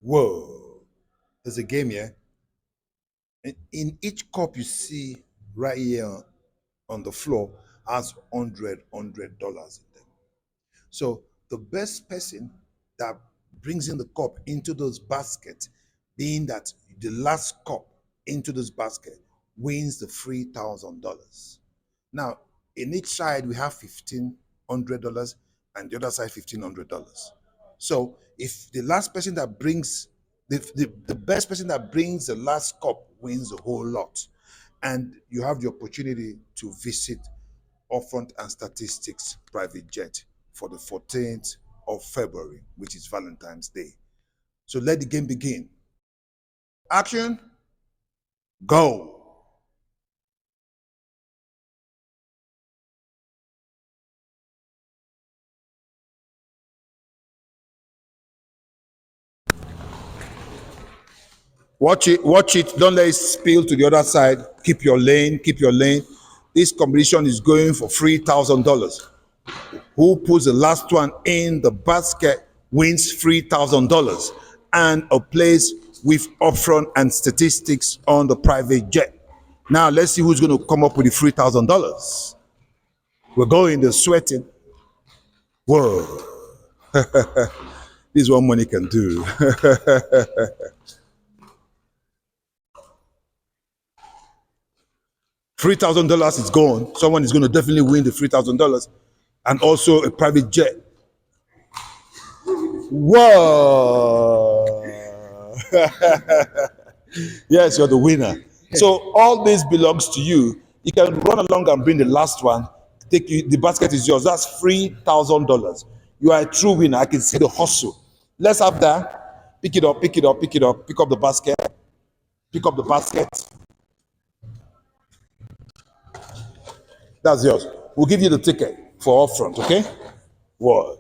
Whoa, there's a game here. In each cup you see right here on the floor has $100 in them. So the best person that brings in the cup into those baskets, being that the last cup into this basket wins the $3,000. Now, in each side we have $1,500 and the other side $1,500. So if the last person that brings the best person that brings the last cup wins the whole lot. And you have the opportunity to visit Upfront and Statistics private jet for the 14th of February, which is Valentine's Day. So let the game begin. Action, go. Watch it, watch it. Don't let it spill to the other side. Keep your lane, keep your lane. This competition is going for $3,000. Who puts the last one in the basket wins $3,000 and a place with Upfront and Statistics on the private jet. Now let's see who's going to come up with the $3,000. We're going, they're sweating. Whoa, this is what money can do. $3,000 is gone. Someone is going to definitely win the $3,000 and also a private jet. Whoa! Yes, you're the winner. So all this belongs to you. You can run along and bring the last one. Take you, the basket is yours. That's $3,000. You are a true winner. I can see the hustle. Let's have that. Pick it up, pick it up, pick it up. Pick up the basket. Pick up the basket. That's yours. We'll give you the ticket for Upfront, okay? What?